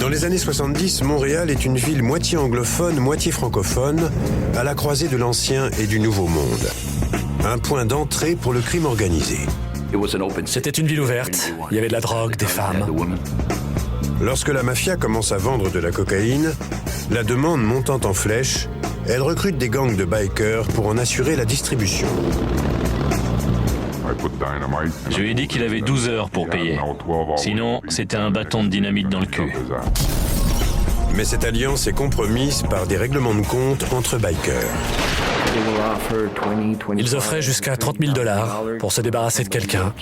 Dans les années 70, Montréal est une ville moitié anglophone, moitié francophone, à la croisée de l'ancien et du nouveau monde. Un point d'entrée pour le crime organisé. C'était une ville ouverte, il y avait de la drogue, des femmes. Lorsque la mafia commence à vendre de la cocaïne, la demande montant en flèche, elle recrute des gangs de bikers pour en assurer la distribution. Je lui ai dit qu'il avait 12 heures pour payer. Sinon, c'était un bâton de dynamite dans le cul. Mais cette alliance est compromise par des règlements de compte entre bikers. Ils offraient jusqu'à 30 000 $ pour se débarrasser de quelqu'un.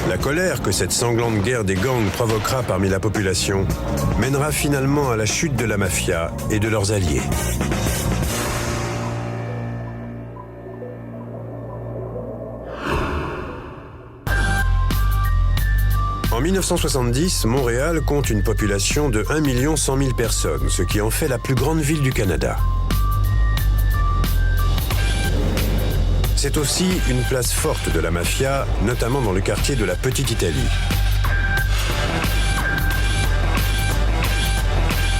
La colère que cette sanglante guerre des gangs provoquera parmi la population mènera finalement à la chute de la mafia et de leurs alliés. En 1970, Montréal compte une population de 1 100 000 personnes, ce qui en fait la plus grande ville du Canada. C'est aussi une place forte de la mafia, notamment dans le quartier de la Petite Italie.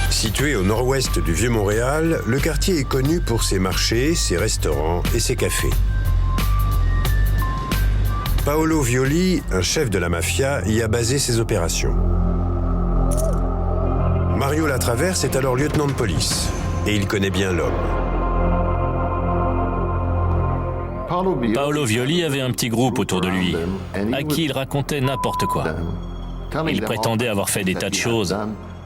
Situé au nord-ouest du Vieux-Montréal, le quartier est connu pour ses marchés, ses restaurants et ses cafés. Paolo Violi, un chef de la mafia, y a basé ses opérations. Mario Latraverse est alors lieutenant de police, et il connaît bien l'homme. Paolo Violi avait un petit groupe autour de lui, à qui il racontait n'importe quoi. Il prétendait avoir fait des tas de choses,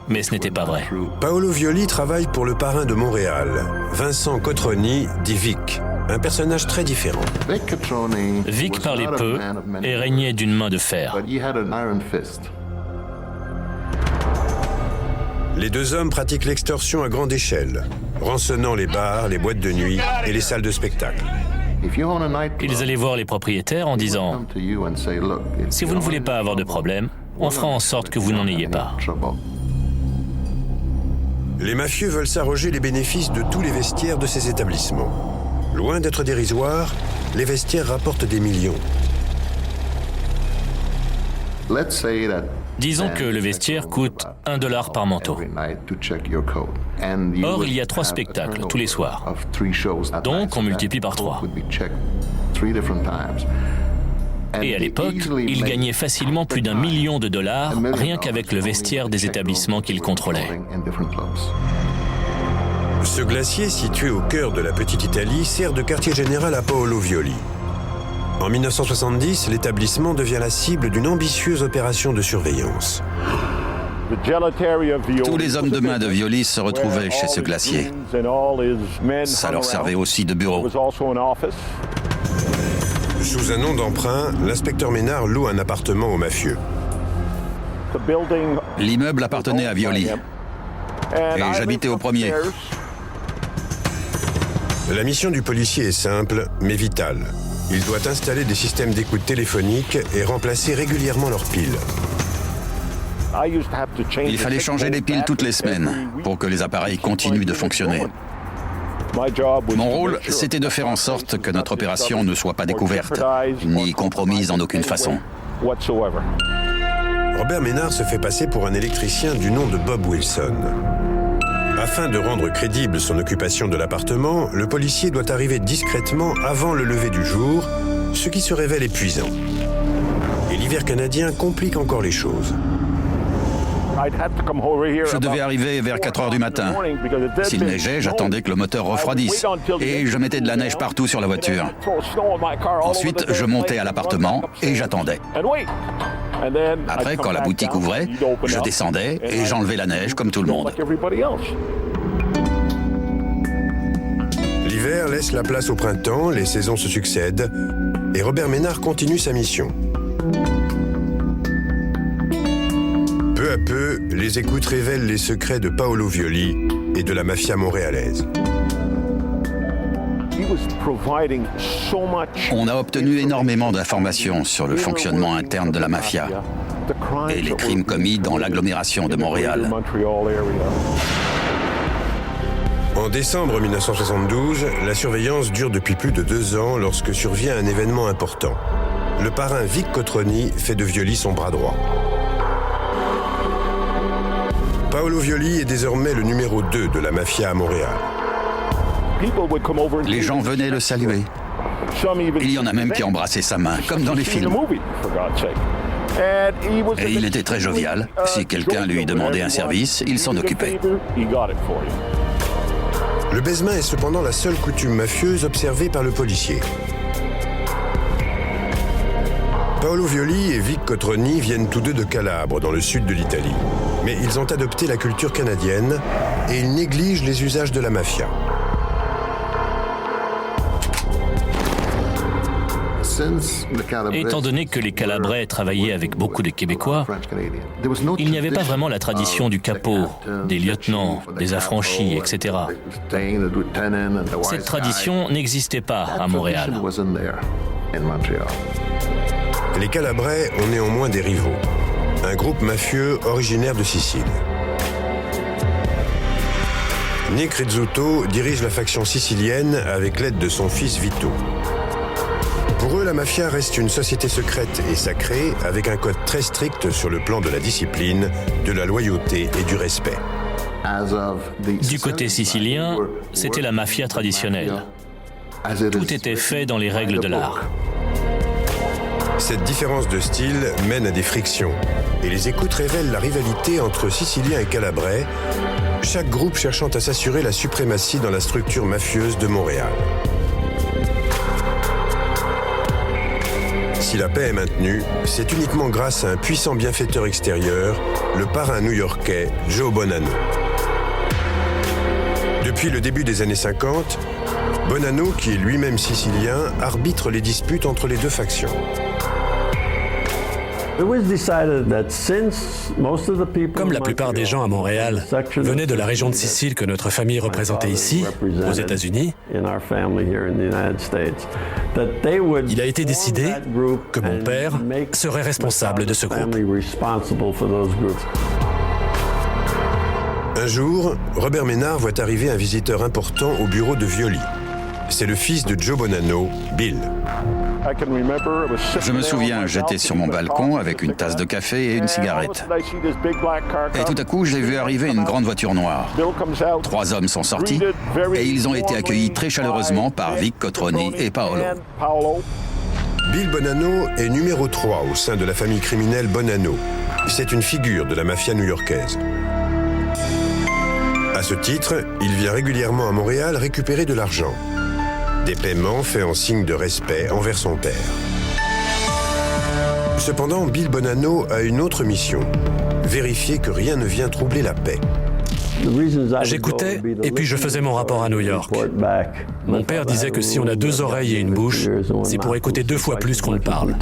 mais ce n'était pas vrai. Paolo Violi travaille pour le parrain de Montréal, Vincent Cotroni, dit Vic, un personnage très différent. Vic parlait peu et régnait d'une main de fer. Les deux hommes pratiquent l'extorsion à grande échelle, rançonnant les bars, les boîtes de nuit et les salles de spectacle. Ils allaient voir les propriétaires en disant « Si vous ne voulez pas avoir de problème, on fera en sorte que vous n'en ayez pas. » Les mafieux veulent s'arroger les bénéfices de tous les vestiaires de ces établissements. Loin d'être dérisoires, les vestiaires rapportent des millions. Disons que le vestiaire coûte $1 par manteau. Or, il y a 3 spectacles tous les soirs. Donc, on multiplie par 3. Et à l'époque, il gagnait facilement plus d'1 million de dollars rien qu'avec le vestiaire des établissements qu'il contrôlait. Ce glacier, situé au cœur de la Petite Italie, sert de quartier général à Paolo Violi. En 1970, l'établissement devient la cible d'une ambitieuse opération de surveillance. Tous les hommes de main de Violi se retrouvaient chez ce glacier. Ça leur servait aussi de bureau. Sous un nom d'emprunt, l'inspecteur Ménard loue un appartement aux mafieux. L'immeuble appartenait à Violi. Et j'habitais au premier. La mission du policier est simple, mais vitale. Il doit installer des systèmes d'écoute téléphonique et remplacer régulièrement leurs piles. Il fallait changer les piles toutes les semaines pour que les appareils continuent de fonctionner. Mon rôle, c'était de faire en sorte que notre opération ne soit pas découverte, ni compromise en aucune façon. Robert Ménard se fait passer pour un électricien du nom de Bob Wilson. Afin de rendre crédible son occupation de l'appartement, le policier doit arriver discrètement avant le lever du jour, ce qui se révèle épuisant. Et l'hiver canadien complique encore les choses. Je devais arriver vers 4 heures du matin. S'il neigeait, j'attendais que le moteur refroidisse. Et je mettais de la neige partout sur la voiture. Ensuite, je montais à l'appartement et j'attendais. Après, quand la boutique ouvrait, je descendais et j'enlevais la neige comme tout le monde. L'hiver laisse la place au printemps, les saisons se succèdent, et Robert Ménard continue sa mission. Peu à peu, les écoutes révèlent les secrets de Paolo Violi et de la mafia montréalaise. On a obtenu énormément d'informations sur le fonctionnement interne de la mafia et les crimes commis dans l'agglomération de Montréal. En décembre 1972, la surveillance dure depuis plus de 2 ans lorsque survient un événement important. Le parrain Vic Cotroni fait de Violi son bras droit. Paolo Violi est désormais le numéro 2 de la mafia à Montréal. Les gens venaient le saluer. Il y en a même qui embrassaient sa main, comme dans les films. Et il était très jovial. Si quelqu'un lui demandait un service, il s'en occupait. Le baise-main est cependant la seule coutume mafieuse observée par le policier. Paolo Violi et Vic Cotroni viennent tous deux de Calabre, dans le sud de l'Italie. Mais ils ont adopté la culture canadienne et ils négligent les usages de la mafia. Étant donné que les Calabrais travaillaient avec beaucoup de Québécois, il n'y avait pas vraiment la tradition du capot, des lieutenants, des affranchis, etc. Cette tradition n'existait pas à Montréal. Les Calabrais ont néanmoins des rivaux, un groupe mafieux originaire de Sicile. Nick Rizzuto dirige la faction sicilienne avec l'aide de son fils Vito. Pour eux, la mafia reste une société secrète et sacrée avec un code très strict sur le plan de la discipline, de la loyauté et du respect. Du côté sicilien, c'était la mafia traditionnelle. Tout était fait dans les règles de l'art. Cette différence de style mène à des frictions et les écoutes révèlent la rivalité entre Siciliens et Calabrais, chaque groupe cherchant à s'assurer la suprématie dans la structure mafieuse de Montréal. Si la paix est maintenue, c'est uniquement grâce à un puissant bienfaiteur extérieur, le parrain new-yorkais Joe Bonanno. Depuis le début des années 50, Bonanno, qui est lui-même sicilien, arbitre les disputes entre les deux factions. Comme la plupart des gens à Montréal venaient de la région de Sicile que notre famille représentait ici, aux États-Unis, il a été décidé que mon père serait responsable de ce groupe. Un jour, Robert Ménard voit arriver un visiteur important au bureau de Violi. C'est le fils de Joe Bonanno, Bill. Je me souviens, j'étais sur mon balcon avec une tasse de café et une cigarette. Et tout à coup, j'ai vu arriver une grande voiture noire. 3 hommes sont sortis et ils ont été accueillis très chaleureusement par Vic Cotroni et Paolo. Bill Bonanno est numéro 3 au sein de la famille criminelle Bonanno. C'est une figure de la mafia new-yorkaise. À ce titre, il vient régulièrement à Montréal récupérer de l'argent. Des paiements faits en signe de respect envers son père. Cependant, Bill Bonanno a une autre mission, vérifier que rien ne vient troubler la paix. J'écoutais et puis je faisais mon rapport à New York. Mon père disait que si on a 2 oreilles et une bouche, c'est pour écouter 2 fois plus qu'on ne parle.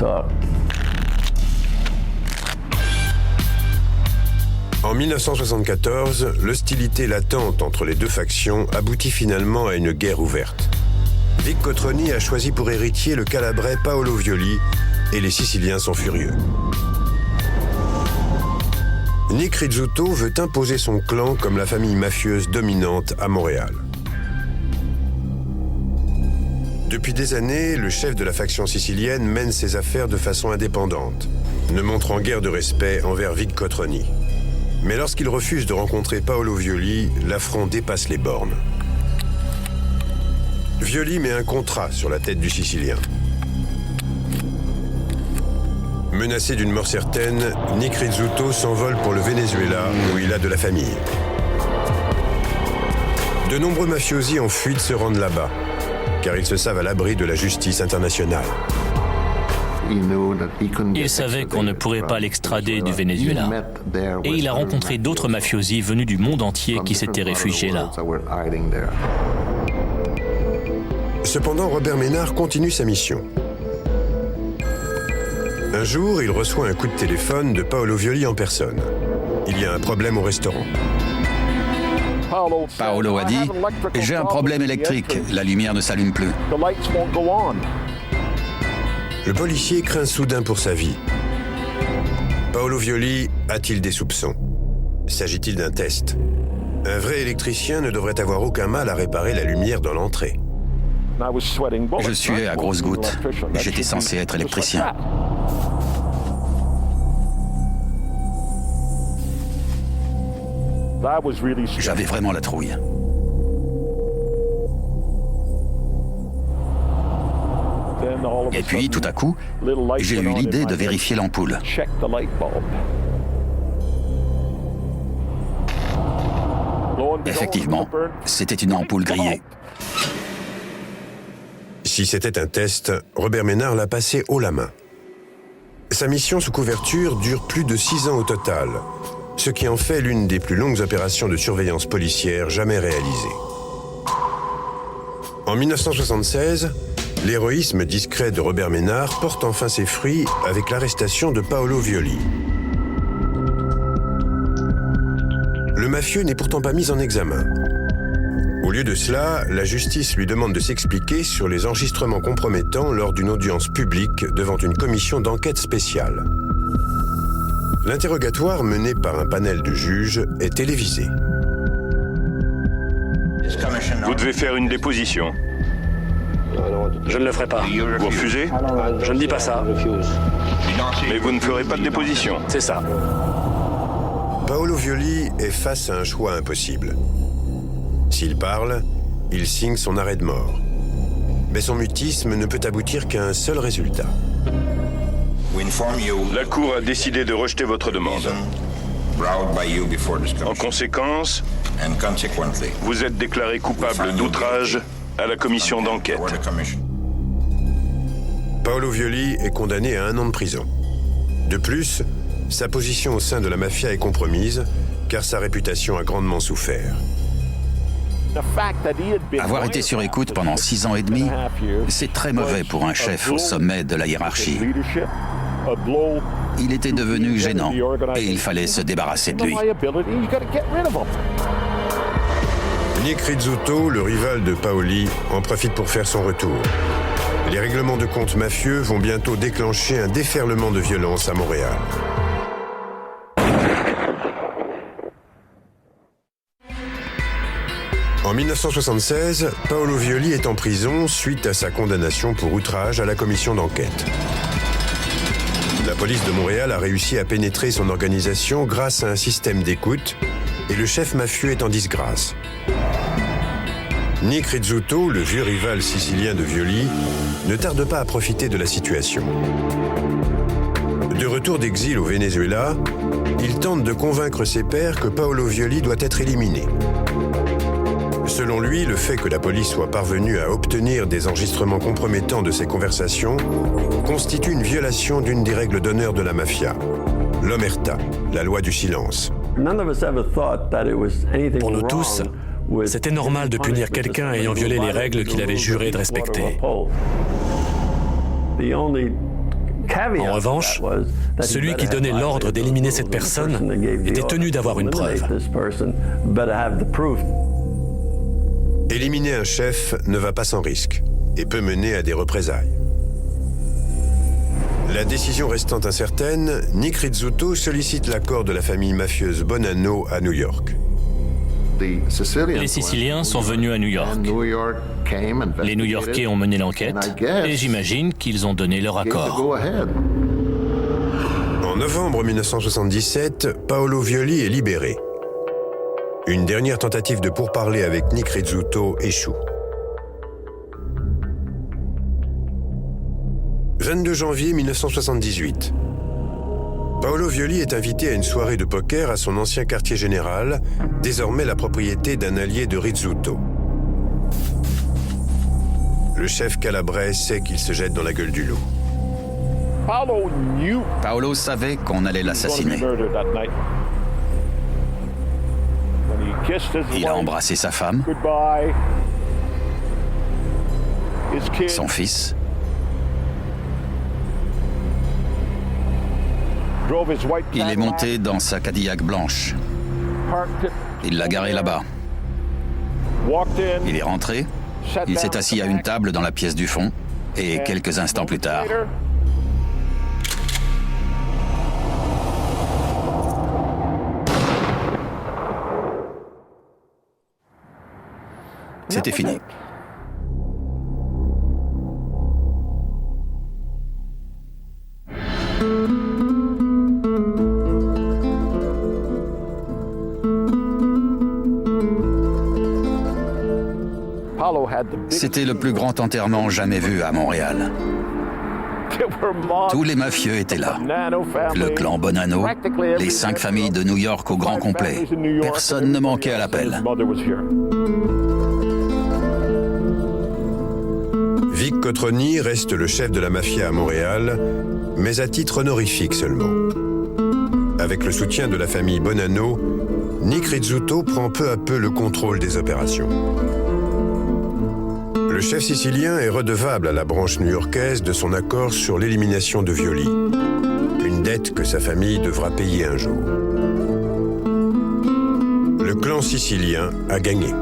En 1974, l'hostilité latente entre les deux factions aboutit finalement à une guerre ouverte. Vic Cotroni a choisi pour héritier le Calabrais Paolo Violi et les Siciliens sont furieux. Nick Rizzuto veut imposer son clan comme la famille mafieuse dominante à Montréal. Depuis des années, le chef de la faction sicilienne mène ses affaires de façon indépendante, ne montrant guère de respect envers Vic Cotroni. Mais lorsqu'il refuse de rencontrer Paolo Violi, l'affront dépasse les bornes. Violi met un contrat sur la tête du Sicilien. Menacé d'une mort certaine, Nick Rizzuto s'envole pour le Venezuela, où il a de la famille. De nombreux mafiosi en fuite se rendent là-bas, car ils se savent à l'abri de la justice internationale. Il savait qu'on ne pourrait pas l'extrader du Venezuela. Et il a rencontré d'autres mafiosi venus du monde entier qui s'étaient réfugiés là. Cependant, Robert Ménard continue sa mission. Un jour, il reçoit un coup de téléphone de Paolo Violi en personne. Il y a un problème au restaurant. Paolo a dit « J'ai un problème électrique, la lumière ne s'allume plus ». Le policier craint soudain pour sa vie. Paolo Violi a-t-il des soupçons? S'agit-il d'un test? Un vrai électricien ne devrait avoir aucun mal à réparer la lumière dans l'entrée. Je suais à grosses gouttes. J'étais censé être électricien. J'avais vraiment la trouille. Et puis, tout à coup, j'ai eu l'idée de vérifier l'ampoule. Effectivement, c'était une ampoule grillée. Si c'était un test, Robert Ménard l'a passé haut la main. Sa mission sous couverture dure plus de 6 ans au total, ce qui en fait l'une des plus longues opérations de surveillance policière jamais réalisées. En 1976, l'héroïsme discret de Robert Ménard porte enfin ses fruits avec l'arrestation de Paolo Violi. Le mafieux n'est pourtant pas mis en examen. Au lieu de cela, la justice lui demande de s'expliquer sur les enregistrements compromettants lors d'une audience publique devant une commission d'enquête spéciale. L'interrogatoire mené par un panel de juges est télévisé. Vous devez faire une déposition. Je ne le ferai pas. Vous refusez? Je ne dis pas ça. Mais vous ne ferez pas de déposition. C'est ça. Paolo Violi est face à un choix impossible. S'il parle, il signe son arrêt de mort. Mais son mutisme ne peut aboutir qu'à un seul résultat. La Cour a décidé de rejeter votre demande. En conséquence, vous êtes déclaré coupable d'outrage à la commission d'enquête. Paolo Violi est condamné à 1 an de prison. De plus, sa position au sein de la mafia est compromise, car sa réputation a grandement souffert. Avoir été sur écoute pendant 6 ans et demi, c'est très mauvais pour un chef au sommet de la hiérarchie. Il était devenu gênant et il fallait se débarrasser de lui. Nick Rizzuto, le rival de Paoli, en profite pour faire son retour. Les règlements de compte mafieux vont bientôt déclencher un déferlement de violence à Montréal. En 1976, Paolo Violi est en prison suite à sa condamnation pour outrage à la commission d'enquête. La police de Montréal a réussi à pénétrer son organisation grâce à un système d'écoute et le chef mafieux est en disgrâce. Nick Rizzuto, le vieux rival sicilien de Violi, ne tarde pas à profiter de la situation. De retour d'exil au Venezuela, il tente de convaincre ses pairs que Paolo Violi doit être éliminé. Selon lui, le fait que la police soit parvenue à obtenir des enregistrements compromettants de ses conversations constitue une violation d'une des règles d'honneur de la mafia, l'omerta, la loi du silence. Pour nous tous, c'était normal de punir quelqu'un ayant violé les règles qu'il avait juré de respecter. En revanche, celui qui donnait l'ordre d'éliminer cette personne était tenu d'avoir une preuve. Éliminer un chef ne va pas sans risque et peut mener à des représailles. La décision restant incertaine, Nick Rizzuto sollicite l'accord de la famille mafieuse Bonanno à New York. Les Siciliens sont venus à New York. Les New-Yorkais ont mené l'enquête et j'imagine qu'ils ont donné leur accord. En novembre 1977, Paolo Violi est libéré. Une dernière tentative de pourparler avec Nick Rizzuto échoue. 22 janvier 1978. Paolo Violi est invité à une soirée de poker à son ancien quartier général, désormais la propriété d'un allié de Rizzuto. Le chef calabrais sait qu'il se jette dans la gueule du loup. Paolo savait qu'on allait l'assassiner. Il a embrassé sa femme, son fils, il est monté dans sa Cadillac blanche. Il l'a garé là-bas. Il est rentré, il s'est assis à une table dans la pièce du fond, et quelques instants plus tard, c'était fini. C'était le plus grand enterrement jamais vu à Montréal. Tous les mafieux étaient là. Le clan Bonanno, les 5 familles de New York au grand complet. Personne ne manquait à l'appel. Vic Cotroni reste le chef de la mafia à Montréal, mais à titre honorifique seulement. Avec le soutien de la famille Bonanno, Nick Rizzuto prend peu à peu le contrôle des opérations. Le chef sicilien est redevable à la branche new-yorkaise de son accord sur l'élimination de Violi, une dette que sa famille devra payer un jour. Le clan sicilien a gagné.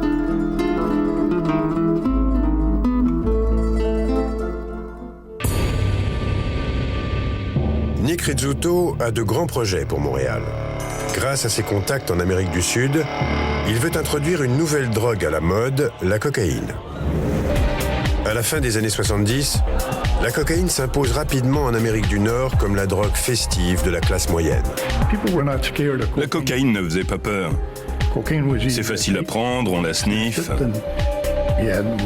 Nick Rizzuto a de grands projets pour Montréal. Grâce à ses contacts en Amérique du Sud, il veut introduire une nouvelle drogue à la mode, la cocaïne. À la fin des années 70, la cocaïne s'impose rapidement en Amérique du Nord comme la drogue festive de la classe moyenne. La cocaïne ne faisait pas peur. C'est facile à prendre, on la sniffe.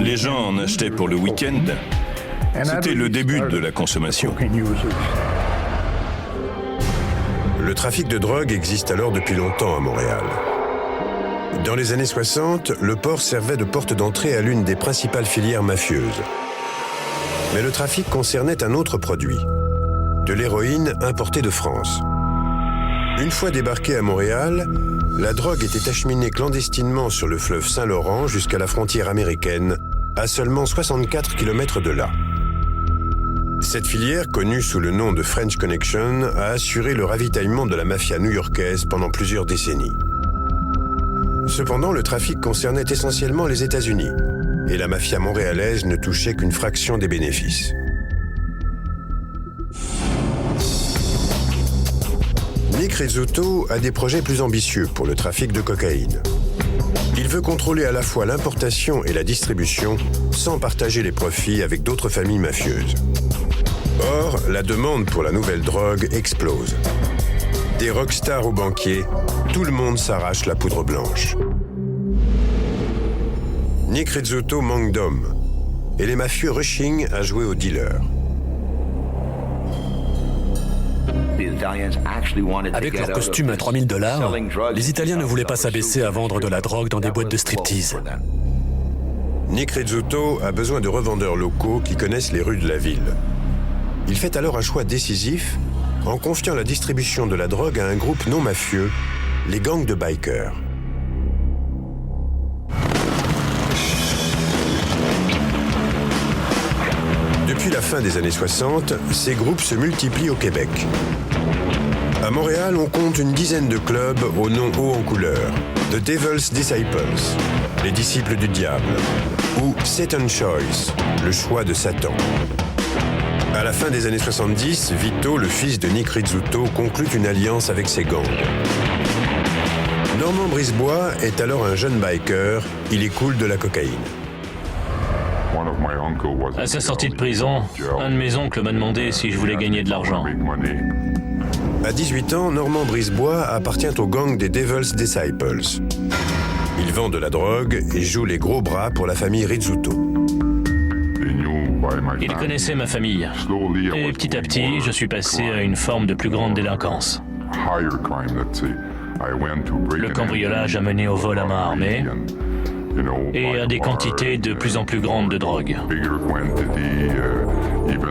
Les gens en achetaient pour le week-end. C'était le début de la consommation. Le trafic de drogue existe alors depuis longtemps à Montréal. Dans les années 60, le port servait de porte d'entrée à l'une des principales filières mafieuses. Mais le trafic concernait un autre produit, de l'héroïne importée de France. Une fois débarquée à Montréal, la drogue était acheminée clandestinement sur le fleuve Saint-Laurent jusqu'à la frontière américaine, à seulement 64 km de là. Cette filière, connue sous le nom de French Connection, a assuré le ravitaillement de la mafia new-yorkaise pendant plusieurs décennies. Cependant, le trafic concernait essentiellement les États-Unis, et la mafia montréalaise ne touchait qu'une fraction des bénéfices. Nick Rizzuto a des projets plus ambitieux pour le trafic de cocaïne. Il veut contrôler à la fois l'importation et la distribution sans partager les profits avec d'autres familles mafieuses. Or, la demande pour la nouvelle drogue explose. Des rockstars aux banquiers, tout le monde s'arrache la poudre blanche. Nick Rizzuto manque d'hommes, et les mafieux rechignent à jouer aux dealers. Avec leur costume à $3000, les Italiens ne voulaient pas s'abaisser à vendre de la drogue dans des boîtes de striptease. Nick Rizzuto a besoin de revendeurs locaux qui connaissent les rues de la ville. Il fait alors un choix décisif en confiant la distribution de la drogue à un groupe non mafieux, les gangs de bikers. Depuis la fin des années 60, ces groupes se multiplient au Québec. À Montréal, on compte une dizaine de clubs au nom haut en couleur. The Devil's Disciples, les disciples du diable, ou Satan's Choice, le choix de Satan. À la fin des années 70, Vito, le fils de Nick Rizzuto, conclut une alliance avec ces gangs. Normand Brisebois est alors un jeune biker, il écoule de la cocaïne. À sa sortie de prison, un de mes oncles m'a demandé si je voulais gagner de l'argent. À 18 ans, Normand Brisebois appartient au gang des Devil's Disciples. Il vend de la drogue et joue les gros bras pour la famille Rizzuto. Il connaissait ma famille. Et petit à petit, je suis passé à une forme de plus grande délinquance. Le cambriolage a mené au vol à main armée et à des quantités de plus en plus grandes de drogue.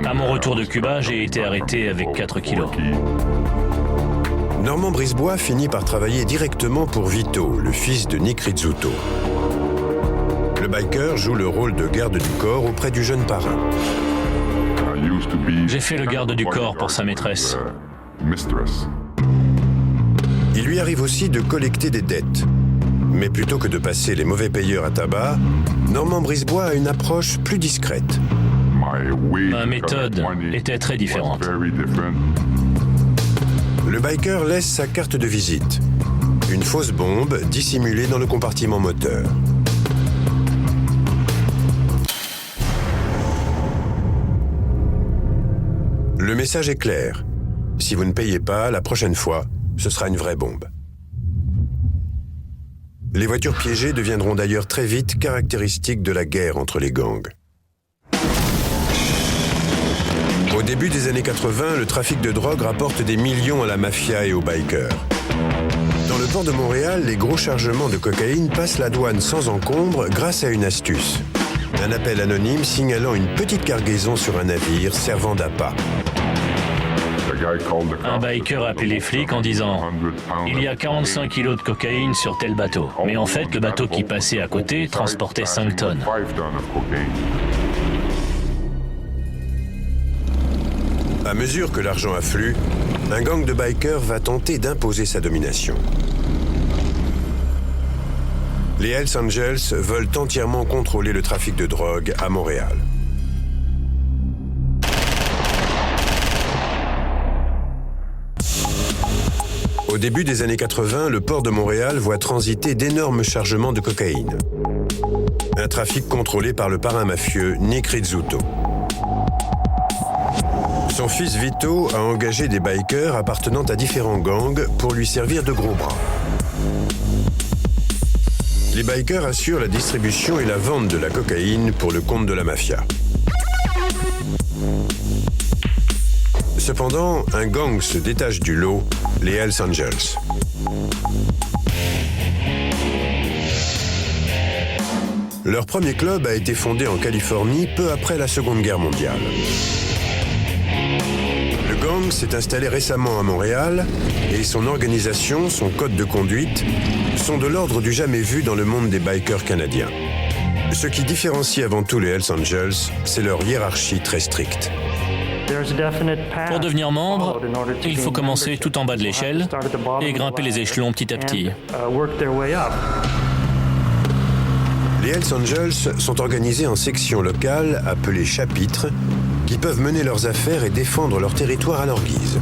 À mon retour de Cuba, j'ai été arrêté avec 4 kilos. Normand Brisebois finit par travailler directement pour Vito, le fils de Nick Rizzuto. Le biker joue le rôle de garde du corps auprès du jeune parrain. J'ai fait le garde du corps pour sa maîtresse. Il lui arrive aussi de collecter des dettes. Mais plutôt que de passer les mauvais payeurs à tabac, Normand Brisebois a une approche plus discrète. Ma méthode était très différente. Le biker laisse sa carte de visite. Une fausse bombe dissimulée dans le compartiment moteur. Le message est clair. Si vous ne payez pas, la prochaine fois, ce sera une vraie bombe. Les voitures piégées deviendront d'ailleurs très vite caractéristiques de la guerre entre les gangs. Au début des années 80, le trafic de drogue rapporte des millions à la mafia et aux bikers. Dans le port de Montréal, les gros chargements de cocaïne passent la douane sans encombre grâce à une astuce. Un appel anonyme signalant une petite cargaison sur un navire servant d'appât. Un biker a appelé les flics en disant « Il y a 45 kilos de cocaïne sur tel bateau ». Mais en fait, le bateau qui passait à côté transportait 5 tonnes. À mesure que l'argent afflue, un gang de bikers va tenter d'imposer sa domination. Les Hells Angels veulent entièrement contrôler le trafic de drogue à Montréal. Au début des années 80, le port de Montréal voit transiter d'énormes chargements de cocaïne. Un trafic contrôlé par le parrain mafieux Nick Rizzuto. Son fils Vito a engagé des bikers appartenant à différents gangs pour lui servir de gros bras. Les bikers assurent la distribution et la vente de la cocaïne pour le compte de la mafia. Cependant, un gang se détache du lot, les Hells Angels. Leur premier club a été fondé en Californie peu après la Seconde Guerre mondiale. Le gang s'est installé récemment à Montréal et son organisation, son code de conduite, sont de l'ordre du jamais vu dans le monde des bikers canadiens. Ce qui différencie avant tout les Hells Angels, c'est leur hiérarchie très stricte. Pour devenir membre, il faut commencer tout en bas de l'échelle et grimper les échelons petit à petit. Les Hells Angels sont organisés en sections locales appelées chapitres qui peuvent mener leurs affaires et défendre leur territoire à leur guise.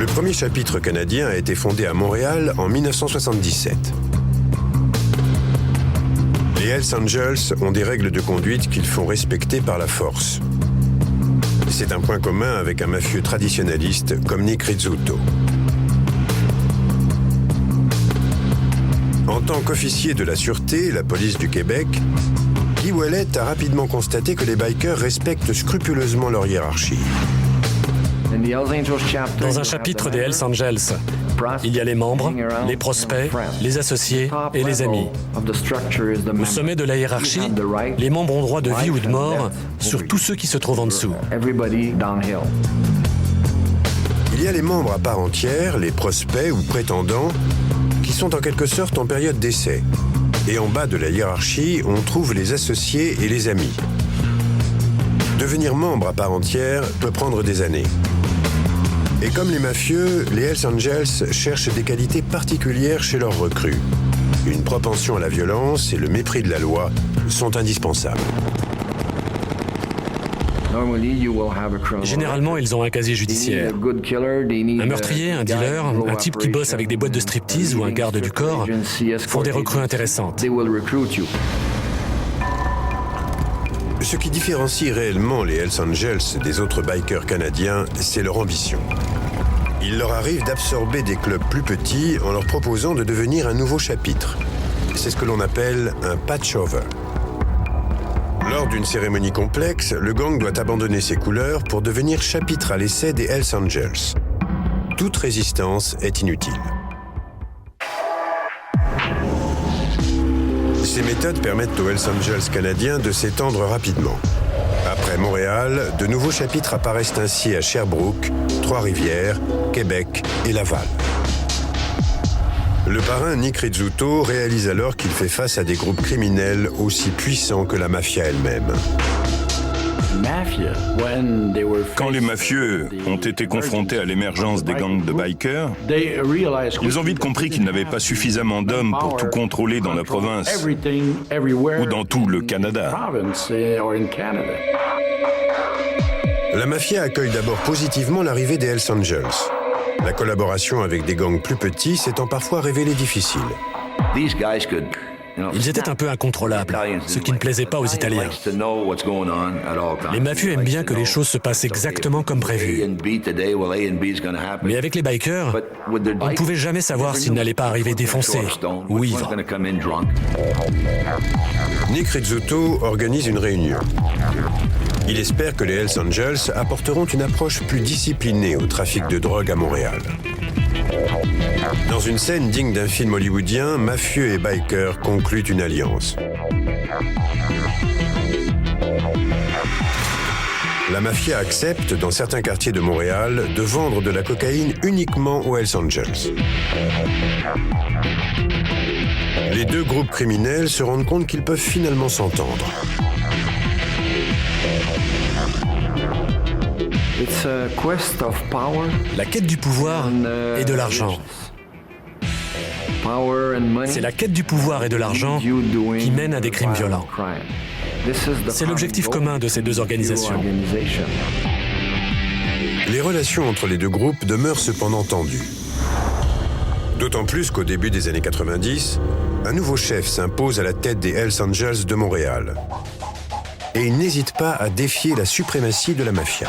Le premier chapitre canadien a été fondé à Montréal en 1977. Les Hells Angels ont des règles de conduite qu'ils font respecter par la force. C'est un point commun avec un mafieux traditionnaliste comme Nick Rizzuto. En tant qu'officier de la Sûreté, la police du Québec, Guy Ouellet a rapidement constaté que les bikers respectent scrupuleusement leur hiérarchie. Dans un chapitre des Hells Angels, il y a les membres, les prospects, les associés et les amis. Au sommet de la hiérarchie, les membres ont droit de vie ou de mort sur tous ceux qui se trouvent en dessous. Il y a les membres à part entière, les prospects ou prétendants, qui sont en quelque sorte en période d'essai. Et en bas de la hiérarchie, on trouve les associés et les amis. Devenir membre à part entière peut prendre des années. Et comme les mafieux, les Hells Angels cherchent des qualités particulières chez leurs recrues. Une propension à la violence et le mépris de la loi sont indispensables. Généralement, ils ont un casier judiciaire. Un meurtrier, un dealer, un type qui bosse avec des boîtes de striptease ou un garde du corps font des recrues intéressantes. Ce qui différencie réellement les Hells Angels des autres bikers canadiens, c'est leur ambition. Il leur arrive d'absorber des clubs plus petits en leur proposant de devenir un nouveau chapitre. C'est ce que l'on appelle un patch-over. Lors d'une cérémonie complexe, le gang doit abandonner ses couleurs pour devenir chapitre à l'essai des Hells Angels. Toute résistance est inutile. Ces méthodes permettent aux Hells Angels canadiens de s'étendre rapidement. Après Montréal, de nouveaux chapitres apparaissent ainsi à Sherbrooke, Trois-Rivières, Québec et Laval. Le parrain Nick Rizzuto réalise alors qu'il fait face à des groupes criminels aussi puissants que la mafia elle-même. Quand les mafieux ont été confrontés à l'émergence des gangs de bikers, ils ont vite compris qu'ils n'avaient pas suffisamment d'hommes pour tout contrôler dans la province ou dans tout le Canada. La mafia accueille d'abord positivement l'arrivée des Hells Angels. La collaboration avec des gangs plus petits s'étant parfois révélée difficile. Ils étaient un peu incontrôlables, ce qui ne plaisait pas aux Italiens. Les mafieux aiment bien que les choses se passent exactement comme prévu. Mais avec les bikers, on ne pouvait jamais savoir s'ils n'allaient pas arriver défoncés ou ivres. Nick Rizzuto organise une réunion. Il espère que les Hells Angels apporteront une approche plus disciplinée au trafic de drogue à Montréal. Dans une scène digne d'un film hollywoodien, mafieux et bikers concluent une alliance. La mafia accepte, dans certains quartiers de Montréal, de vendre de la cocaïne uniquement aux Hells Angels. Les deux groupes criminels se rendent compte qu'ils peuvent finalement s'entendre. La quête du pouvoir et de l'argent. C'est la quête du pouvoir et de l'argent qui mène à des crimes violents. C'est l'objectif commun de ces deux organisations. Les relations entre les deux groupes demeurent cependant tendues. D'autant plus qu'au début des années 90, un nouveau chef s'impose à la tête des Hells Angels de Montréal. Et il n'hésite pas à défier la suprématie de la mafia.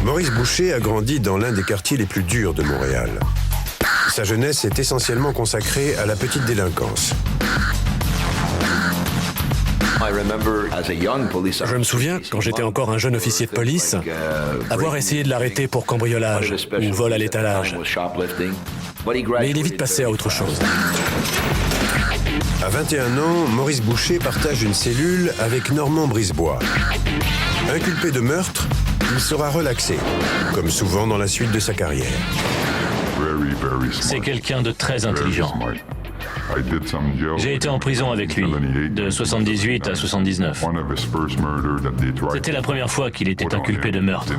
Maurice Boucher a grandi dans l'un des quartiers les plus durs de Montréal. Sa jeunesse est essentiellement consacrée à la petite délinquance. Je me souviens, quand j'étais encore un jeune officier de police, avoir essayé de l'arrêter pour cambriolage ou vol à l'étalage. Mais il est vite passé à autre chose. À 21 ans, Maurice Boucher partage une cellule avec Normand Brisebois. Inculpé de meurtre, il sera relaxé, comme souvent dans la suite de sa carrière. C'est quelqu'un de très intelligent. J'ai été en prison avec lui, de 78 à 79. C'était la première fois qu'il était inculpé de meurtre,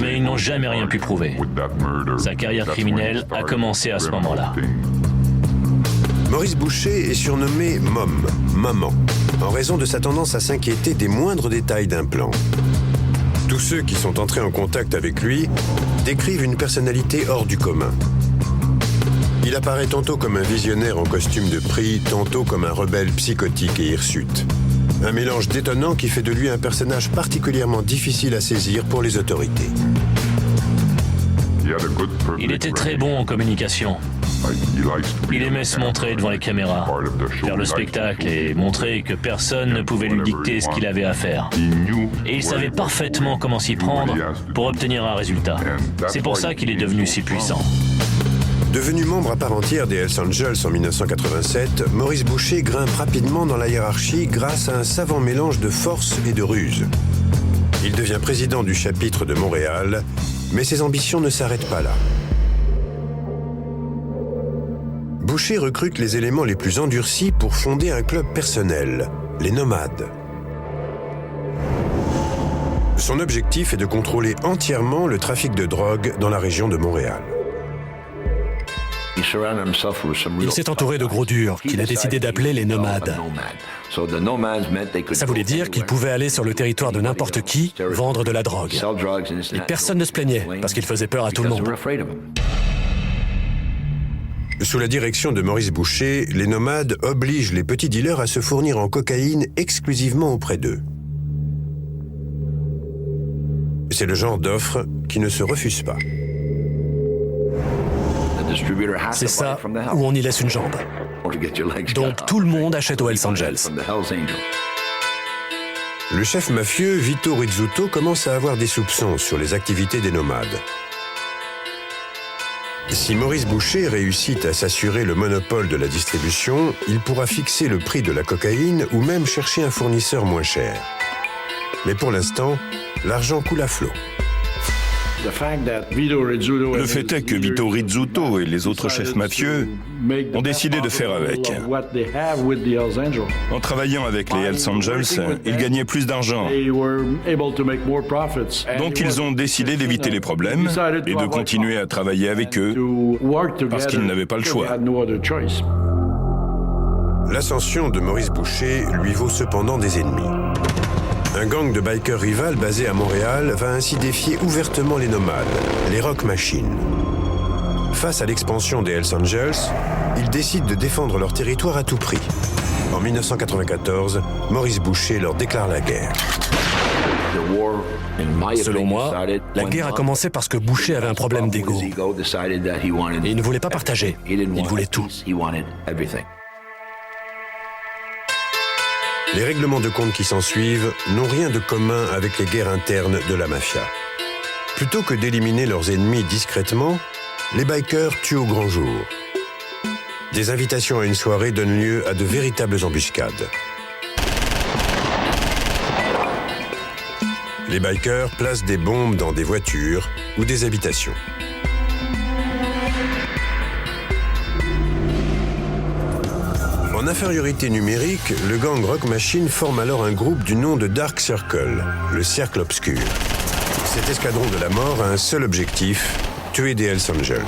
mais ils n'ont jamais rien pu prouver. Sa carrière criminelle a commencé à ce moment-là. Maurice Boucher est surnommé Mom, Maman, en raison de sa tendance à s'inquiéter des moindres détails d'un plan. Tous ceux qui sont entrés en contact avec lui décrivent une personnalité hors du commun. Il apparaît tantôt comme un visionnaire en costume de prix, tantôt comme un rebelle psychotique et hirsute. Un mélange détonnant qui fait de lui un personnage particulièrement difficile à saisir pour les autorités. Il était très bon en communication. Il aimait se montrer devant les caméras, faire le spectacle et montrer que personne ne pouvait lui dicter ce qu'il avait à faire. Et il savait parfaitement comment s'y prendre pour obtenir un résultat. C'est pour ça qu'il est devenu si puissant. Devenu membre à part entière des Hells Angels en 1987, Maurice Boucher grimpe rapidement dans la hiérarchie grâce à un savant mélange de force et de ruse. Il devient président du chapitre de Montréal, mais ses ambitions ne s'arrêtent pas là. Boucher recrute les éléments les plus endurcis pour fonder un club personnel, les Nomades. Son objectif est de contrôler entièrement le trafic de drogue dans la région de Montréal. Il s'est entouré de gros durs qu'il a décidé d'appeler les Nomades. Ça voulait dire qu'il pouvait aller sur le territoire de n'importe qui, vendre de la drogue. Et personne ne se plaignait, parce qu'il faisait peur à tout le monde. Sous la direction de Maurice Boucher, les Nomades obligent les petits dealers à se fournir en cocaïne exclusivement auprès d'eux. C'est le genre d'offre qui ne se refuse pas. C'est ça où on y laisse une jambe. Donc tout le monde achète aux Hells Angels. Le chef mafieux Vito Rizzuto commence à avoir des soupçons sur les activités des Nomades. Si Maurice Boucher réussit à s'assurer le monopole de la distribution, il pourra fixer le prix de la cocaïne ou même chercher un fournisseur moins cher. Mais pour l'instant, l'argent coule à flot. Le fait est que Vito Rizzuto et les autres chefs mafieux ont décidé de faire avec. En travaillant avec les Hells Angels, ils gagnaient plus d'argent. Donc ils ont décidé d'éviter les problèmes et de continuer à travailler avec eux parce qu'ils n'avaient pas le choix. L'ascension de Maurice Boucher lui vaut cependant des ennemis. Un gang de bikers rival basé à Montréal va ainsi défier ouvertement les Nomades, les Rock Machines. Face à l'expansion des Hells Angels, ils décident de défendre leur territoire à tout prix. En 1994, Maurice Boucher leur déclare la guerre. Selon moi, la guerre a commencé parce que Boucher avait un problème d'ego. Et il ne voulait pas partager, il voulait tout. Les règlements de compte qui s'ensuivent n'ont rien de commun avec les guerres internes de la mafia. Plutôt que d'éliminer leurs ennemis discrètement, les bikers tuent au grand jour. Des invitations à une soirée donnent lieu à de véritables embuscades. Les bikers placent des bombes dans des voitures ou des habitations. En infériorité numérique, le gang Rock Machine forme alors un groupe du nom de Dark Circle, le cercle obscur. Cet escadron de la mort a un seul objectif, tuer des Hells Angels.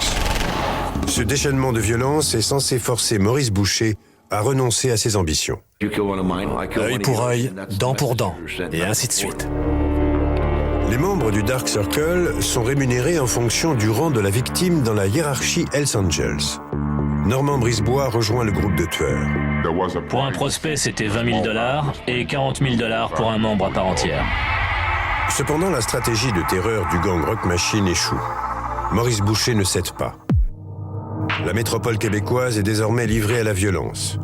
Ce déchaînement de violence est censé forcer Maurice Boucher à renoncer à ses ambitions. Œil pour œil, dent pour dent, et ainsi de suite. Les membres du Dark Circle sont rémunérés en fonction du rang de la victime dans la hiérarchie Hells Angels. Normand Brisebois rejoint le groupe de tueurs. Pour un prospect, c'était 20 000 $ et 40 000 $ pour un membre à part entière. Cependant, la stratégie de terreur du gang Rock Machine échoue. Maurice Boucher ne cède pas. La métropole québécoise est désormais livrée à la violence.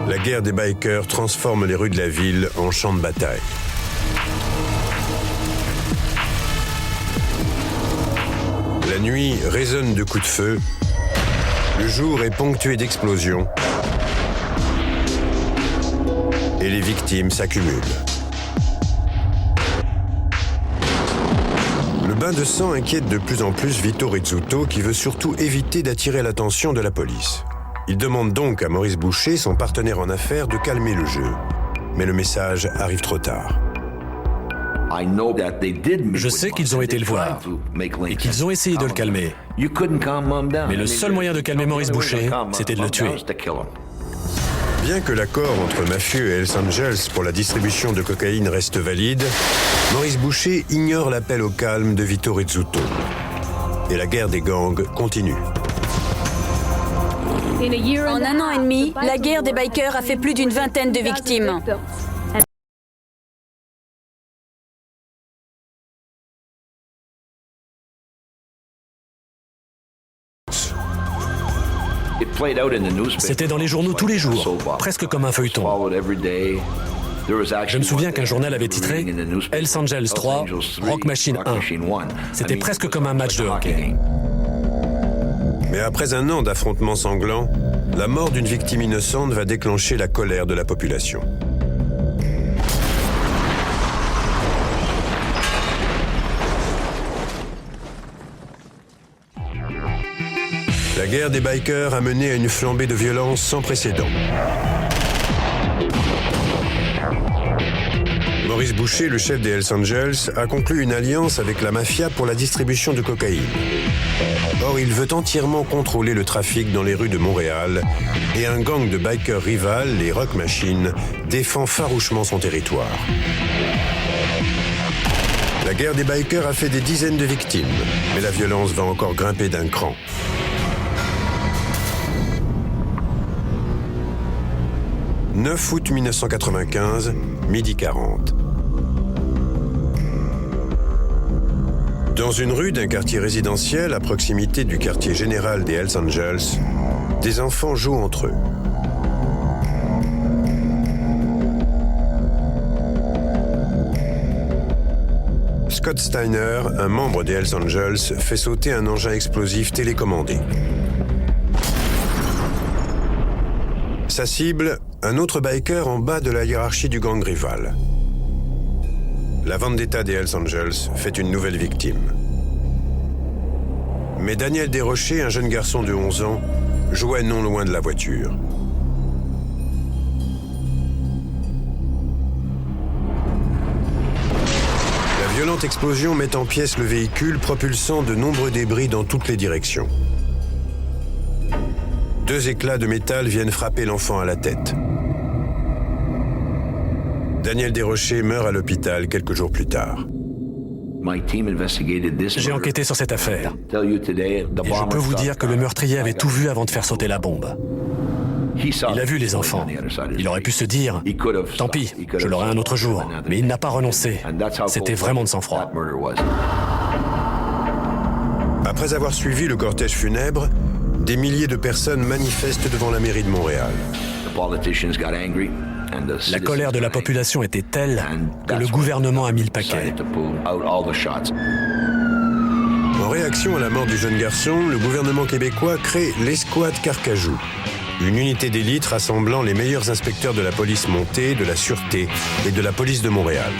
La guerre des bikers transforme les rues de la ville en champ de bataille. La nuit résonne de coups de feu. Le jour est ponctué d'explosions. Et les victimes s'accumulent. Le bain de sang inquiète de plus en plus Vito Rizzuto qui veut surtout éviter d'attirer l'attention de la police. Il demande donc à Maurice Boucher, son partenaire en affaires, de calmer le jeu. Mais le message arrive trop tard. Je sais qu'ils ont été le voir et qu'ils ont essayé de le calmer. Mais le seul moyen de calmer Maurice Boucher, c'était de le tuer. Bien que l'accord entre mafieux et Hells Angels pour la distribution de cocaïne reste valide, Maurice Boucher ignore l'appel au calme de Vito Rizzuto. Et la guerre des gangs continue. En un an et demi, la guerre des bikers a fait plus d'une vingtaine de victimes. C'était dans les journaux tous les jours, presque comme un feuilleton. Je me souviens qu'un journal avait titré « Hells Angels 3, Rock Machine 1 ». C'était presque comme un match de hockey. Mais après un an d'affrontements sanglants, la mort d'une victime innocente va déclencher la colère de la population. La guerre des bikers a mené à une flambée de violence sans précédent. Maurice Boucher, le chef des Hells Angels, a conclu une alliance avec la mafia pour la distribution de cocaïne. Or, il veut entièrement contrôler le trafic dans les rues de Montréal et un gang de bikers rival, les Rock Machine, défend farouchement son territoire. La guerre des bikers a fait des dizaines de victimes, mais la violence va encore grimper d'un cran. 9 août 1995, midi 40. Dans une rue d'un quartier résidentiel à proximité du quartier général des Hells Angels, des enfants jouent entre eux. Scott Steiner, un membre des Hells Angels, fait sauter un engin explosif télécommandé. Sa cible, un autre biker en bas de la hiérarchie du gang rival. La vendetta des Hells Angels fait une nouvelle victime. Mais Daniel Desrochers, un jeune garçon de 11 ans, jouait non loin de la voiture. La violente explosion met en pièces le véhicule, propulsant de nombreux débris dans toutes les directions. 2 éclats de métal viennent frapper l'enfant à la tête. Daniel Desrochers meurt à l'hôpital quelques jours plus tard. J'ai enquêté sur cette affaire. Et je peux vous dire que le meurtrier avait tout vu avant de faire sauter la bombe. Il a vu les enfants. Il aurait pu se dire « Tant pis, je l'aurai un autre jour ». Mais il n'a pas renoncé. C'était vraiment de sang-froid. Après avoir suivi le cortège funèbre, des milliers de personnes manifestent devant la mairie de Montréal. La colère de la population était telle que le gouvernement a mis le paquet. En réaction à la mort du jeune garçon, le gouvernement québécois crée l'Escouade Carcajou, une unité d'élite rassemblant les meilleurs inspecteurs de la police montée, de la sûreté et de la police de Montréal.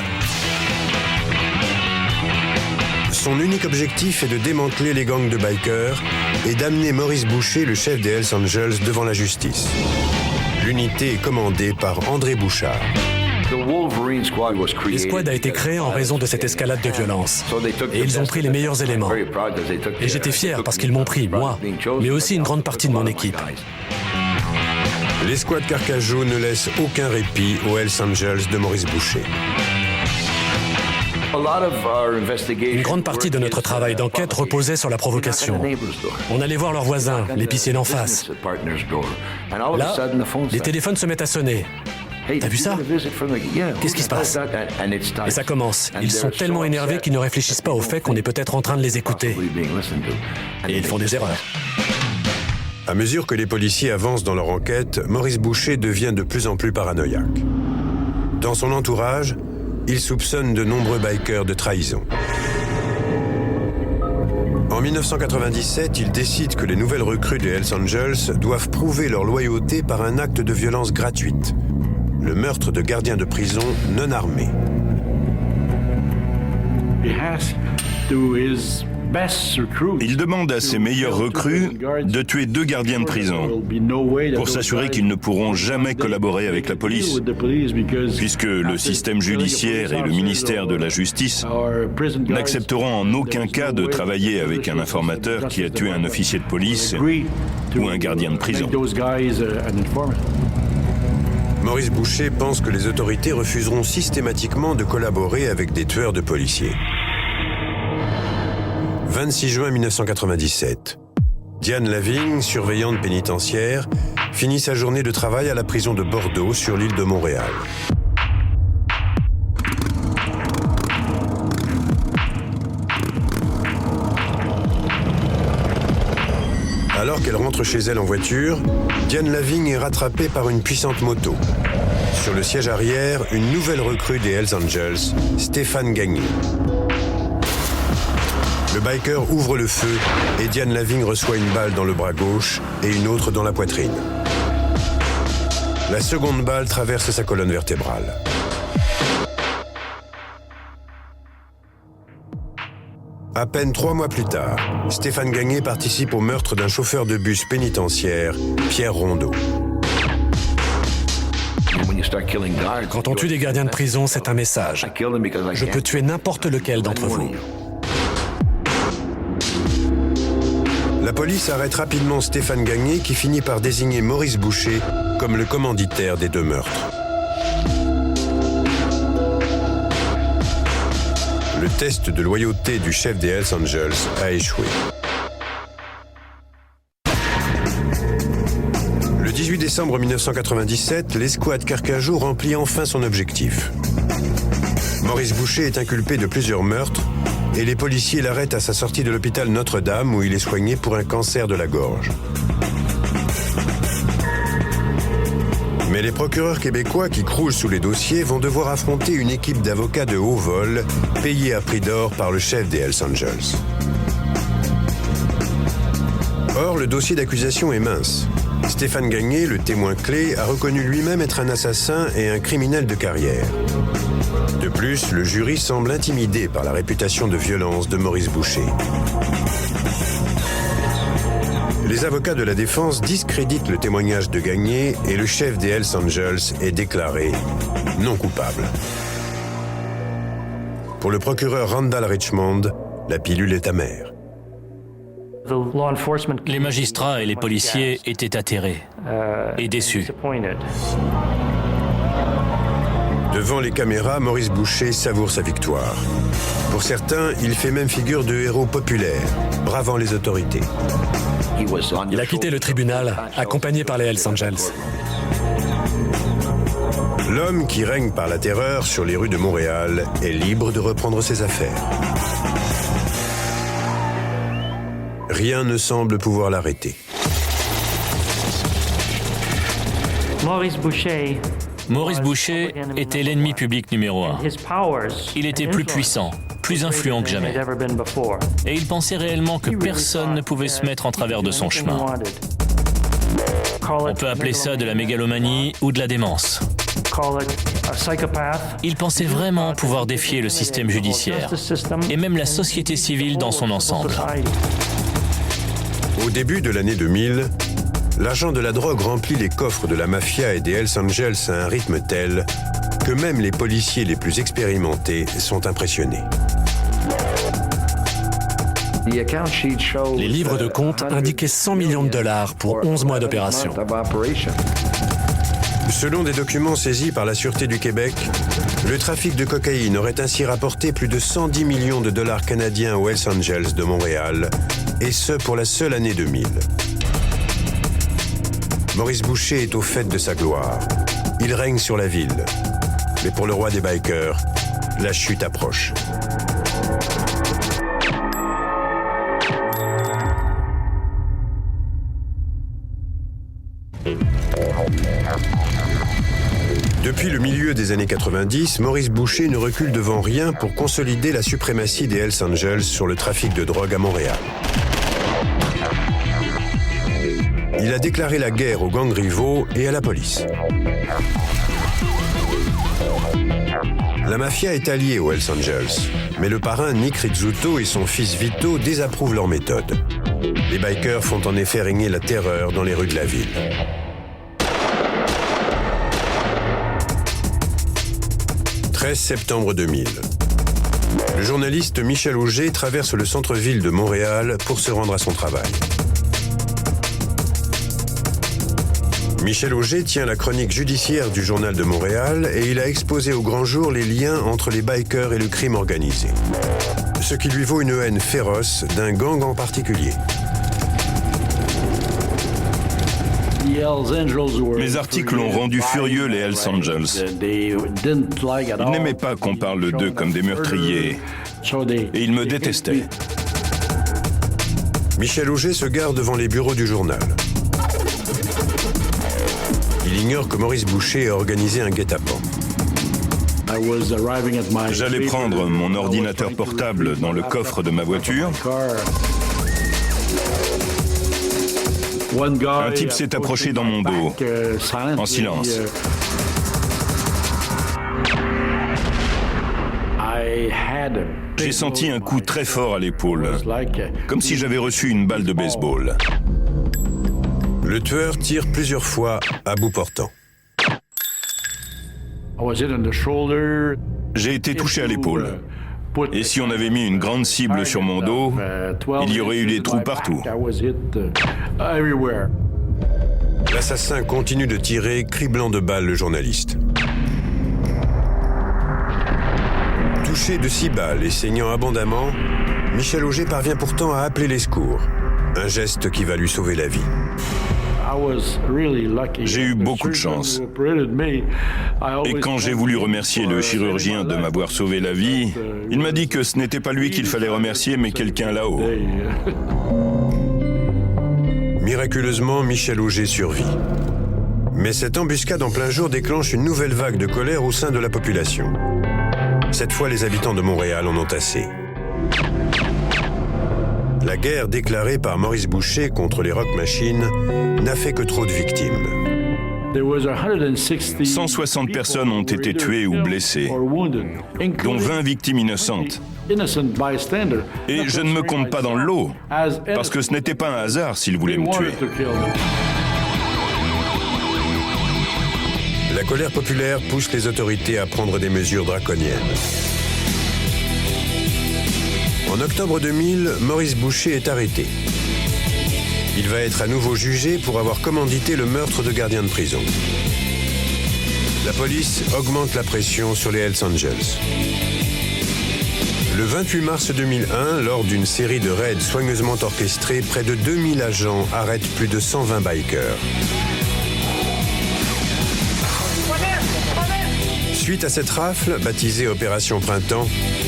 Son unique objectif est de démanteler les gangs de bikers et d'amener Maurice Boucher, le chef des Hells Angels, devant la justice. L'unité est commandée par André Bouchard. L'escouade a été créée en raison de cette escalade de violence. Et ils ont pris les meilleurs éléments. Et j'étais fier parce qu'ils m'ont pris, moi, mais aussi une grande partie de mon équipe. L'escouade Carcajou ne laisse aucun répit aux Hells Angels de Maurice Boucher. Une grande partie de notre travail d'enquête reposait sur la provocation. On allait voir leurs voisins, l'épicier d'en face. Là, les téléphones se mettent à sonner. T'as vu ça? Qu'est-ce qui se passe? Et ça commence. Ils sont tellement énervés qu'ils ne réfléchissent pas au fait qu'on est peut-être en train de les écouter. Et ils font des erreurs. À mesure que les policiers avancent dans leur enquête, Maurice Boucher devient de plus en plus paranoïaque. Dans son entourage, il soupçonne de nombreux bikers de trahison. En 1997, il décide que les nouvelles recrues des Hells Angels doivent prouver leur loyauté par un acte de violence gratuite, le meurtre de gardiens de prison non armés. Il demande à ses meilleurs recrues de tuer 2 gardiens de prison pour s'assurer qu'ils ne pourront jamais collaborer avec la police, puisque le système judiciaire et le ministère de la Justice n'accepteront en aucun cas de travailler avec un informateur qui a tué un officier de police ou un gardien de prison. Maurice Boucher pense que les autorités refuseront systématiquement de collaborer avec des tueurs de policiers. 26 juin 1997. Diane Lavigne, surveillante pénitentiaire, finit sa journée de travail à la prison de Bordeaux sur l'île de Montréal. Alors qu'elle rentre chez elle en voiture, Diane Lavigne est rattrapée par une puissante moto. Sur le siège arrière, une nouvelle recrue des Hells Angels, Stéphane Gagné. Le biker ouvre le feu et Diane Lavigne reçoit une balle dans le bras gauche et une autre dans la poitrine. La seconde balle traverse sa colonne vertébrale. À peine 3 mois plus tard, Stéphane Gagné participe au meurtre d'un chauffeur de bus pénitentiaire, Pierre Rondeau. Quand on tue des gardiens de prison, c'est un message. Je peux tuer n'importe lequel d'entre vous. La police arrête rapidement Stéphane Gagné qui finit par désigner Maurice Boucher comme le commanditaire des 2 meurtres. Le test de loyauté du chef des Hells Angels a échoué. Le 18 décembre 1997, l'escouade Carcajou remplit enfin son objectif. Maurice Boucher est inculpé de plusieurs meurtres et les policiers l'arrêtent à sa sortie de l'hôpital Notre-Dame où il est soigné pour un cancer de la gorge. Mais les procureurs québécois qui croulent sous les dossiers vont devoir affronter une équipe d'avocats de haut vol payés à prix d'or par le chef des Hells Angels. Or, le dossier d'accusation est mince. Stéphane Gagné, le témoin clé, a reconnu lui-même être un assassin et un criminel de carrière. De plus, le jury semble intimidé par la réputation de violence de Maurice Boucher. Les avocats de la défense discréditent le témoignage de Gagné et le chef des Hells Angels est déclaré non coupable. Pour le procureur Randall Richmond, la pilule est amère. Les magistrats et les policiers étaient atterrés et déçus. Devant les caméras, Maurice Boucher savoure sa victoire. Pour certains, il fait même figure de héros populaire, bravant les autorités. Il a quitté le tribunal, accompagné par les Hells Angels. L'homme qui règne par la terreur sur les rues de Montréal est libre de reprendre ses affaires. Rien ne semble pouvoir l'arrêter. Maurice Boucher était l'ennemi public numéro 1. Il était plus puissant, plus influent que jamais. Et il pensait réellement que personne ne pouvait se mettre en travers de son chemin. On peut appeler ça de la mégalomanie ou de la démence. Il pensait vraiment pouvoir défier le système judiciaire et même la société civile dans son ensemble. Au début de l'année 2000, l'argent de la drogue remplit les coffres de la mafia et des Hells Angels à un rythme tel que même les policiers les plus expérimentés sont impressionnés. Les livres de compte indiquaient 100 millions de dollars pour 11 mois d'opération. Selon des documents saisis par la Sûreté du Québec, le trafic de cocaïne aurait ainsi rapporté plus de 110 millions de dollars canadiens aux Hells Angels de Montréal, et ce pour la seule année 2000. Maurice Boucher est au fait de sa gloire. Il règne sur la ville. Mais pour le roi des bikers, la chute approche. Depuis le milieu des années 90, Maurice Boucher ne recule devant rien pour consolider la suprématie des Hells Angels sur le trafic de drogue à Montréal. Il a déclaré la guerre aux gangs rivaux et à la police. La mafia est alliée aux Hells Angels, mais le parrain Nick Rizzuto et son fils Vito désapprouvent leur méthode. Les bikers font en effet régner la terreur dans les rues de la ville. « 13 septembre 2000. Le journaliste Michel Auger traverse le centre-ville de Montréal pour se rendre à son travail. Michel Auger tient la chronique judiciaire du Journal de Montréal et il a exposé au grand jour les liens entre les bikers et le crime organisé. Ce qui lui vaut une haine féroce d'un gang en particulier. Mes articles ont rendu furieux les Hells Angels. Ils n'aimaient pas qu'on parle d'eux comme des meurtriers et ils me détestaient. Michel Auger se gare devant les bureaux du journal. Il ignore que Maurice Boucher a organisé un guet-apens. J'allais prendre mon ordinateur portable dans le coffre de ma voiture. Un type s'est approché dans mon dos, en silence. J'ai senti un coup très fort à l'épaule, comme si j'avais reçu une balle de baseball. Le tueur tire plusieurs fois à bout portant. J'ai été touché à l'épaule. Et si on avait mis une grande cible sur mon dos, il y aurait eu des trous partout. L'assassin continue de tirer, criblant de balles le journaliste. Touché de 6 balles et saignant abondamment, Michel Auger parvient pourtant à appeler les secours. Un geste qui va lui sauver la vie. J'ai eu beaucoup de chance. Et quand j'ai voulu remercier le chirurgien de m'avoir sauvé la vie, il m'a dit que ce n'était pas lui qu'il fallait remercier, mais quelqu'un là-haut. Miraculeusement, Michel Auger survit. Mais cette embuscade en plein jour déclenche une nouvelle vague de colère au sein de la population. Cette fois, les habitants de Montréal en ont assez. La guerre déclarée par Maurice Boucher contre les Rock Machines n'a fait que trop de victimes. 160 personnes ont été tuées ou blessées, dont 20 victimes innocentes. Et je ne me compte pas dans le lot, parce que ce n'était pas un hasard s'ils voulaient me tuer. La colère populaire pousse les autorités à prendre des mesures draconiennes. En octobre 2000, Maurice Boucher est arrêté. Il va être à nouveau jugé pour avoir commandité le meurtre de gardiens de prison. La police augmente la pression sur les Hells Angels. Le 28 mars 2001, lors d'une série de raids soigneusement orchestrés, près de 2000 agents arrêtent plus de 120 bikers. Suite à cette rafle, baptisée Opération Printemps,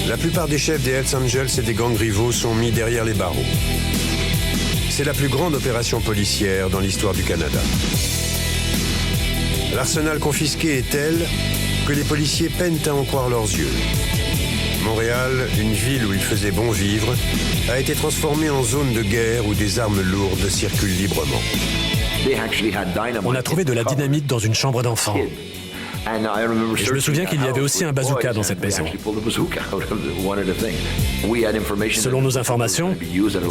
la plupart des chefs des Hells Angels et des gangs rivaux sont mis derrière les barreaux. C'est la plus grande opération policière dans l'histoire du Canada. L'arsenal confisqué est tel que les policiers peinent à en croire leurs yeux. Montréal, une ville où il faisait bon vivre, a été transformée en zone de guerre où des armes lourdes circulent librement. On a trouvé de la dynamite dans une chambre d'enfant. Et je me souviens qu'il y avait aussi un bazooka dans cette maison. Selon nos informations,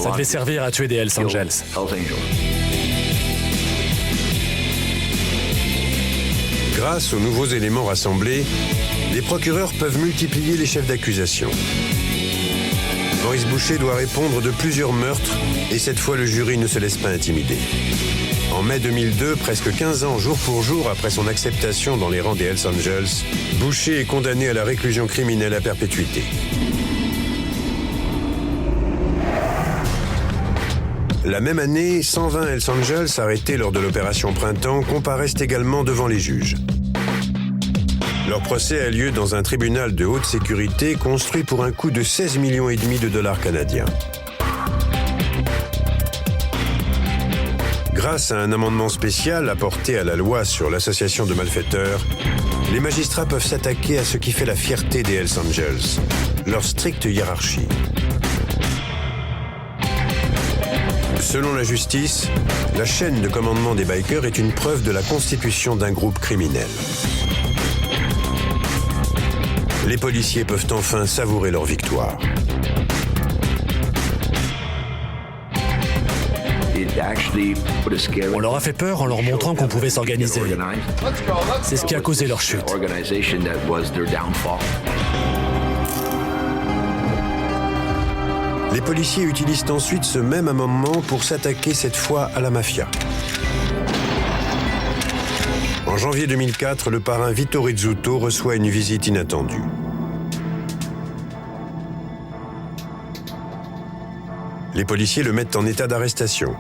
ça devait servir à tuer des Hells Angels. Grâce aux nouveaux éléments rassemblés, les procureurs peuvent multiplier les chefs d'accusation. Maurice Boucher doit répondre de plusieurs meurtres et cette fois le jury ne se laisse pas intimider. En mai 2002, presque 15 ans jour pour jour après son acceptation dans les rangs des Hells Angels, Boucher est condamné à la réclusion criminelle à perpétuité. La même année, 120 Hells Angels arrêtés lors de l'opération Printemps comparaissent également devant les juges. Leur procès a lieu dans un tribunal de haute sécurité construit pour un coût de 16,5 millions de dollars canadiens. Grâce à un amendement spécial apporté à la loi sur l'association de malfaiteurs, les magistrats peuvent s'attaquer à ce qui fait la fierté des Hells Angels, leur stricte hiérarchie. Selon la justice, la chaîne de commandement des bikers est une preuve de la constitution d'un groupe criminel. Les policiers peuvent enfin savourer leur victoire. On leur a fait peur en leur montrant qu'on pouvait s'organiser. C'est ce qui a causé leur chute. Les policiers utilisent ensuite ce même amendement pour s'attaquer cette fois à la mafia. En janvier 2004, le parrain Vito Rizzuto reçoit une visite inattendue. Les policiers le mettent en état d'arrestation.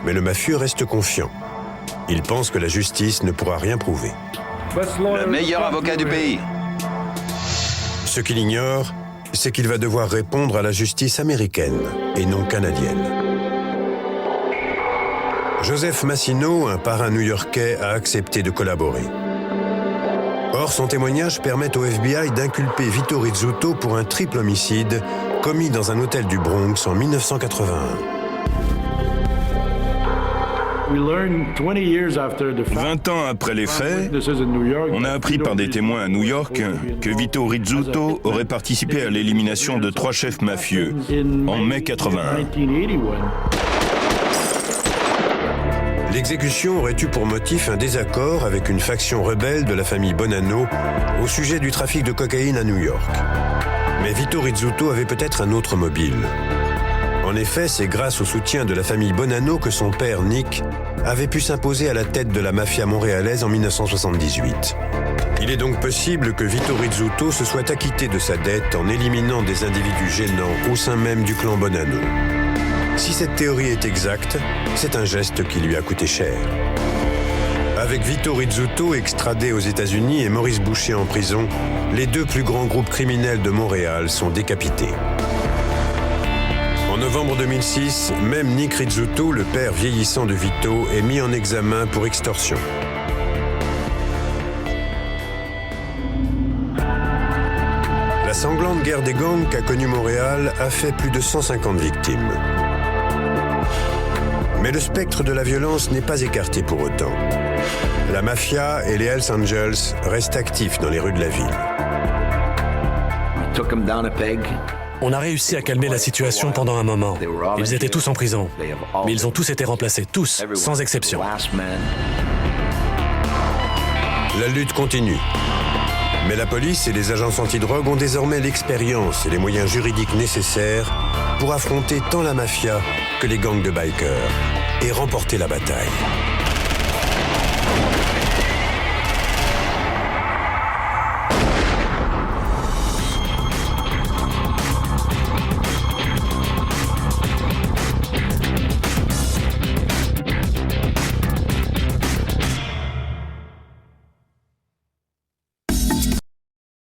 Mais le mafieux reste confiant. Il pense que la justice ne pourra rien prouver. Le meilleur avocat du pays. Ce qu'il ignore, c'est qu'il va devoir répondre à la justice américaine et non canadienne. Joseph Massino, un parrain new-yorkais, a accepté de collaborer. Or, son témoignage permet au FBI d'inculper Vito Rizzuto pour un triple homicide commis dans un hôtel du Bronx en 1981. 20 ans après les faits, on a appris par des témoins à New York que Vito Rizzuto aurait participé à l'élimination de 3 chefs mafieux en mai 81. L'exécution aurait eu pour motif un désaccord avec une faction rebelle de la famille Bonanno au sujet du trafic de cocaïne à New York. Mais Vito Rizzuto avait peut-être un autre mobile. En effet, c'est grâce au soutien de la famille Bonanno que son père, Nick, avait pu s'imposer à la tête de la mafia montréalaise en 1978. Il est donc possible que Vito Rizzuto se soit acquitté de sa dette en éliminant des individus gênants au sein même du clan Bonanno. Si cette théorie est exacte, c'est un geste qui lui a coûté cher. Avec Vito Rizzuto extradé aux États-Unis et Maurice Boucher en prison, les 2 plus grands groupes criminels de Montréal sont décapités. En novembre 2006, même Nick Rizzuto, le père vieillissant de Vito, est mis en examen pour extorsion. La sanglante guerre des gangs qu'a connue Montréal a fait plus de 150 victimes. Mais le spectre de la violence n'est pas écarté pour autant. La mafia et les Hells Angels restent actifs dans les rues de la ville. On a réussi à calmer la situation pendant un moment. Ils étaient tous en prison. Mais ils ont tous été remplacés, tous, sans exception. La lutte continue. Mais la police et les agences antidrogue ont désormais l'expérience et les moyens juridiques nécessaires pour affronter tant la mafia que les gangs de bikers et remporter la bataille.